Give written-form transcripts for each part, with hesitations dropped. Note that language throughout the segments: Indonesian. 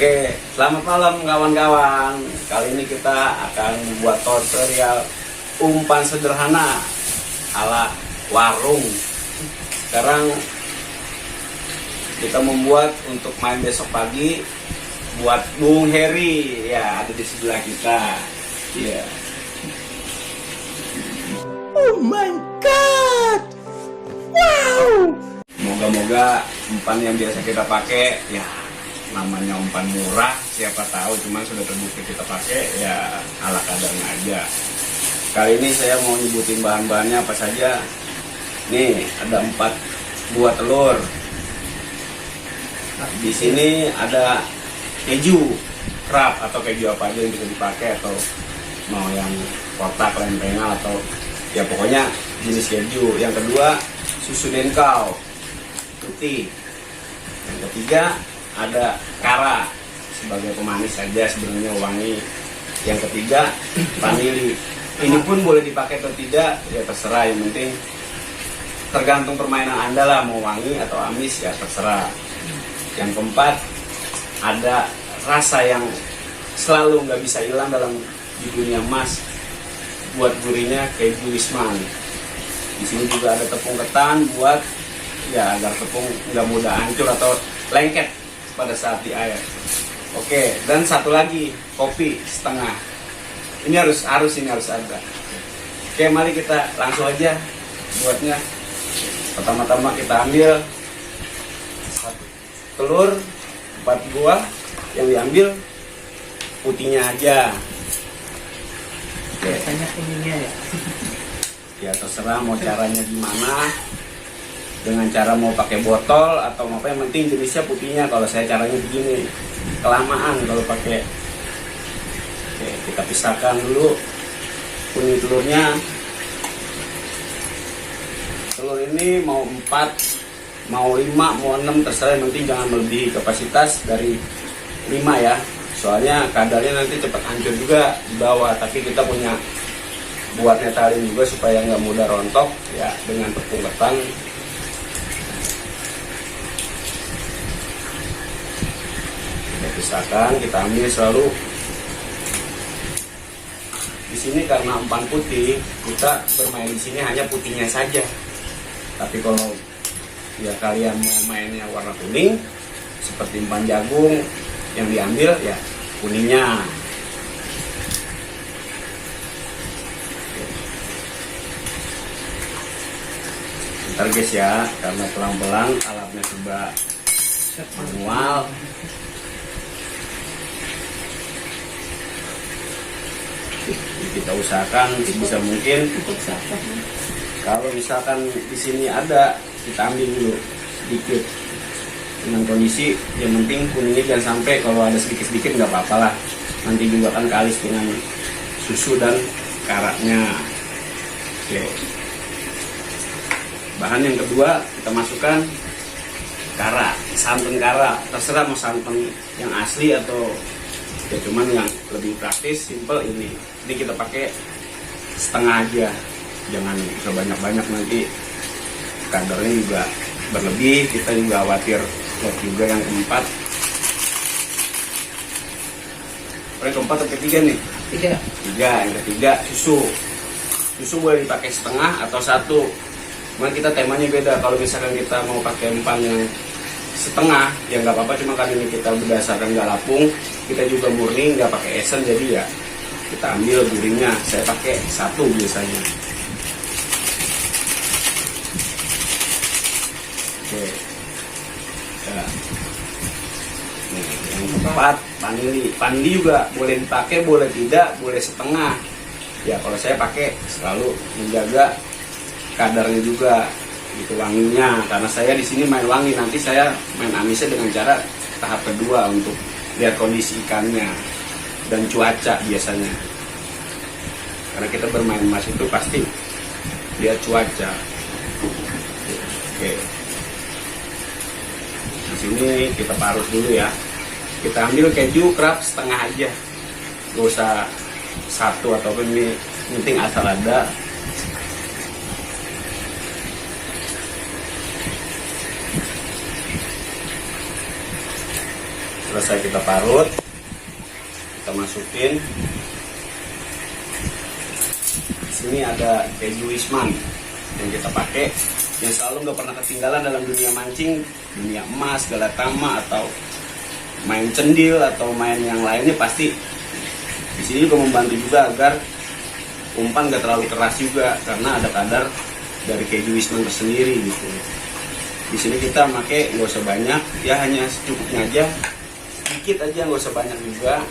Oke, selamat malam kawan-kawan. Kali ini kita akan membuat tutorial umpan sederhana ala warung. Sekarang kita membuat untuk main besok pagi buat Bung Heri. Ya, ada di sebelah kita. Ya. Oh my god. Wow. Moga-moga umpan yang biasa kita pakai ya namanya umpan murah, siapa tahu, cuman sudah terbukti kita pakai ya ala kadarnya aja. Kali ini saya mau nyebutin bahan-bahannya apa saja. Nih ada 4 buah telur. Nah, di sini ada keju krap atau keju apa aja yang bisa dipakai, atau mau yang kotak, lempengan, atau ya pokoknya jenis keju. Yang kedua susu denkau putih. Yang ketiga ada kara sebagai pemanis saja, sebenarnya wangi. Yang ketiga vanili. Ini pun boleh dipakai atau tidak ya terserah, yang penting tergantung permainan Anda lah, mau wangi atau amis ya terserah. Yang keempat ada rasa yang selalu nggak bisa hilang dalam di dunia emas, buat gurihnya keju Wisman. Di sini juga ada tepung ketan buat ya agar tepung nggak mudah hancur atau lengket pada saat di air. Oke, dan satu lagi kopi setengah. Ini harus ada. Oke, mari kita langsung aja buatnya. Pertama-tama kita ambil 1 telur 4 buah, yang diambil putihnya aja. Oke. Biasanya kuningnya ya. Ya terserah mau caranya gimana. Dengan cara mau pakai botol atau apa, yang penting jenisnya putihnya. Kalau saya caranya begini, kelamaan kalau pakai. Oke, kita pisahkan dulu kuning telurnya. Telur ini mau 4, mau 5, mau 6 terserah, yang penting jangan melebihi kapasitas dari 5 ya. Soalnya kadarnya nanti cepat hancur juga di bawah. Tapi kita punya buat netalin juga supaya nggak mudah rontok ya dengan tepung ketan. Pisahkan, kita ambil selalu. Di sini karena umpan putih, kita bermain di sini hanya putihnya saja. Tapi kalau ya kalian mau mainnya warna kuning, seperti umpan jagung, yang diambil ya kuningnya. Bentar guys ya, karena pelang-pelang alatnya coba manual. Kita usahakan sebisa mungkin. Kalau misalkan di sini ada, kita ambil dulu sedikit dengan kondisi yang penting kuningnya jangan sampai. Kalau ada sedikit-sedikit nggak apa-apa lah, nanti juga kan kalis dengan susu dan karaknya. Oke. Bahan yang kedua kita masukkan kara, santan kara. Terserah mau santan yang asli atau ya cuman yang lebih praktis, simple ini. Ini kita pakai setengah aja, jangan usah banyak-banyak, nanti kadarnya juga berlebih. Kita juga khawatir. Lihat juga yang keempat. Yang keempat atau ketiga nih? Tiga. Yang ketiga susu. Susu boleh dipakai setengah atau 1. Cuman kita temanya beda. Kalau misalkan kita mau pakai umpan yang setengah ya nggak apa-apa, cuma kali ini kita berdasarkan nggak lapung, kita juga murni nggak pakai esen, jadi ya kita ambil gurihnya. Saya pakai 1 biasanya. Oke ya. Nih, yang keempat vanili juga boleh dipakai, boleh tidak, boleh setengah ya. Kalau saya pakai selalu menjaga kadarnya juga gitu, wanginya, karena saya di sini main wangi. Nanti saya main amisnya dengan cara tahap kedua untuk lihat kondisi ikannya dan cuaca biasanya, karena kita bermain emas itu pasti lihat cuaca. Oke, di sini kita parut dulu ya. Kita ambil keju krap setengah aja, gak usah 1 ataupun ini, penting asal ada. Selesai kita parut, kita masukin. Di sini ada keju Wisman yang kita pakai, yang selalu nggak pernah ketinggalan dalam dunia mancing, dunia emas, galatama, atau main cendil atau main yang lainnya. Pasti di sini juga membantu juga agar umpan nggak terlalu keras juga, karena ada kadar dari keju Wisman tersendiri gitu. Di sini kita pakai nggak usah banyak, ya hanya secukupnya aja, sedikit aja, nggak usah banyak juga.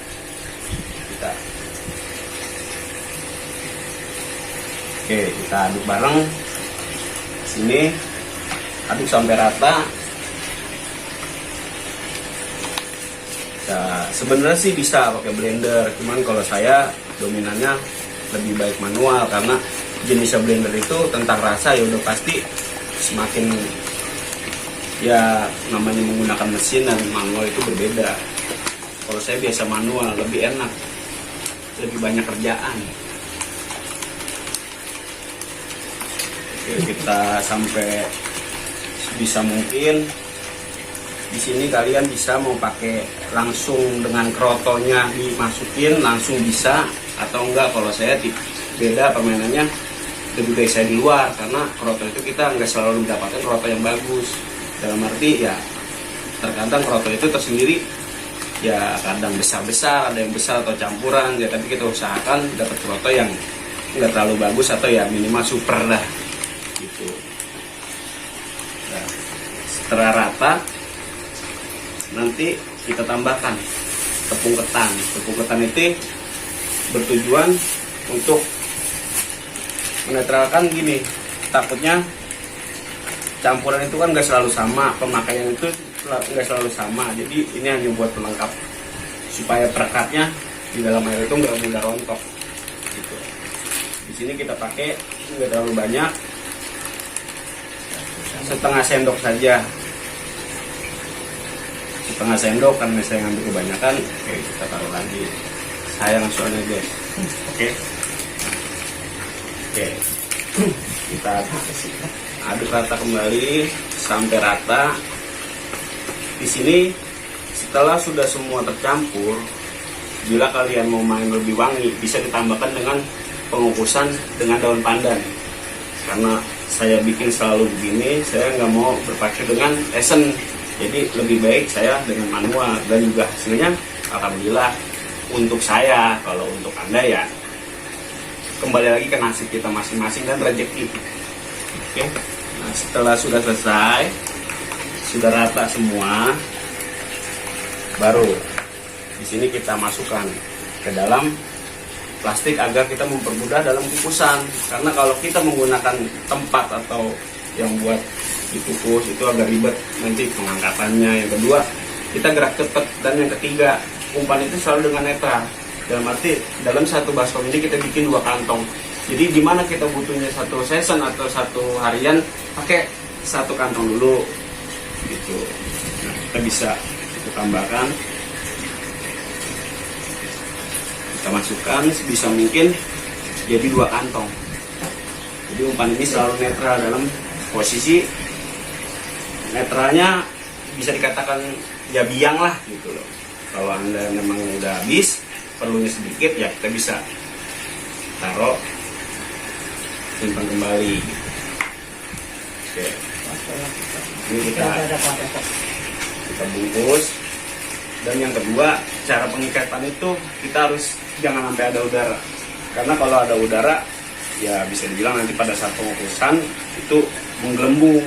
Kita aduk bareng. Sini aduk sampai rata. Nah, sebenarnya sih bisa pakai blender, cuman kalau saya dominannya lebih baik manual, karena jenisnya blender itu tentang rasa ya udah pasti semakin, ya namanya menggunakan mesin dan manual itu berbeda. Kalau saya biasa manual, lebih enak, lebih banyak kerjaan. Oke, kita sampai bisa mungkin. Di sini kalian bisa mau pakai langsung dengan krotonya dimasukin langsung bisa, atau enggak. Kalau saya beda permainannya, lebih baik saya di luar, karena kroto itu kita nggak selalu mendapatkan kroto yang bagus. Dalam arti ya terkadang kroto itu tersendiri ya kadang besar-besar, ada yang besar atau campuran ya, tapi kita usahakan dapat kroto yang nggak terlalu bagus atau ya minimal super lah gitu. Nah, setelah rata nanti kita tambahkan tepung ketan. Tepung ketan itu bertujuan untuk menetralkan gini, takutnya campuran itu kan nggak selalu sama, pemakaian itu nggak selalu sama, jadi ini hanya buat pelengkap supaya perekatnya di dalam air itu nggak mudah rontok gitu. Di sini kita pakai nggak terlalu banyak, setengah sendok saja, setengah sendok, karena saya ngambil kebanyakan. Oke, kita taruh lagi, sayang soalnya guys. Oke, kita aduk rata kembali sampai rata. Di sini setelah sudah semua tercampur, bila kalian mau main lebih wangi, bisa ditambahkan dengan pengukusan dengan daun pandan. Karena saya bikin selalu begini, saya nggak mau berpacu dengan esen, jadi lebih baik saya dengan manual, dan juga hasilnya alhamdulillah untuk saya. Kalau untuk Anda ya kembali lagi ke nasib kita masing-masing dan rezeki. Oke, nah setelah sudah selesai, sudah rata semua, baru di sini kita masukkan ke dalam plastik agar kita mempermudah dalam kukusan. Karena kalau kita menggunakan tempat atau yang buat dikukus itu agak ribet nanti pengangkatannya. Yang kedua, kita gerak cepat, dan yang ketiga, umpan itu selalu dengan netra. Dalam arti dalam satu baskom ini kita bikin 2 kantong. Jadi gimana kita butuhnya satu season atau satu harian, pakai 1 kantong dulu gitu. Nah, kita bisa kita tambahkan, kita masukkan sebisa mungkin jadi 2 kantong. Jadi umpan ini selalu netral, dalam posisi netralnya bisa dikatakan ya biang lah gitu loh. Kalau Anda memang udah habis, perlunya sedikit, ya kita bisa taruh, simpan kembali. Oke, ini kita bungkus. Dan yang kedua, cara pengikatan itu kita harus jangan sampai ada udara, karena kalau ada udara ya bisa dibilang nanti pada saat pengukusan itu menggelembung.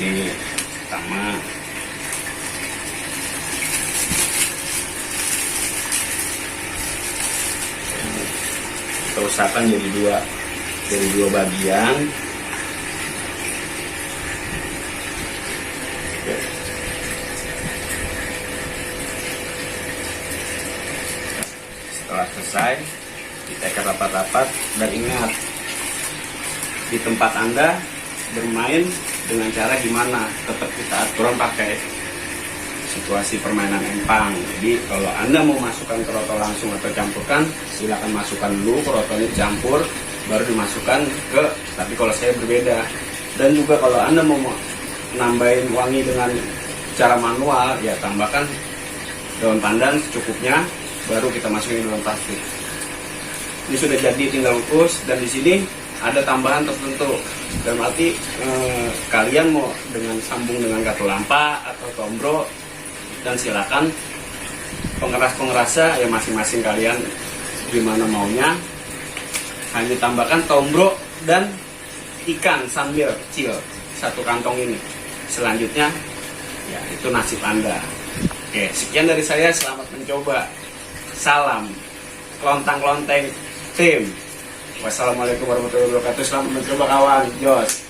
Ini pertama. Kita usahakan jadi dua bagian. Oke. Setelah selesai, kita ikat rapat-rapat, dan ingat, di tempat Anda bermain dengan cara gimana, tetap kita aturan pakai situasi permainan empang. Jadi kalau Anda mau masukkan kroto langsung atau campurkan, silakan masukkan dulu krotonya, dicampur baru dimasukkan ke. Tapi kalau saya berbeda. Dan juga kalau Anda mau nambahin wangi dengan cara manual, ya tambahkan daun pandan secukupnya, baru kita masukin dalam plastik. Ini sudah jadi, tinggal kukus. Dan di sini ada tambahan tertentu, dalam arti kalian mau dengan sambung dengan katulampa atau tombro, dan silakan pengeras-pengerasnya ya masing-masing kalian gimana maunya. Hanya tambahkan tombro dan ikan sambil kecil satu kantong ini. Selanjutnya ya itu nasib Anda. Oke, sekian dari saya, selamat mencoba. Salam Klontang Klonteng tim. Wassalamualaikum warahmatullahi wabarakatuh. Selamat mencoba kawan. Jos.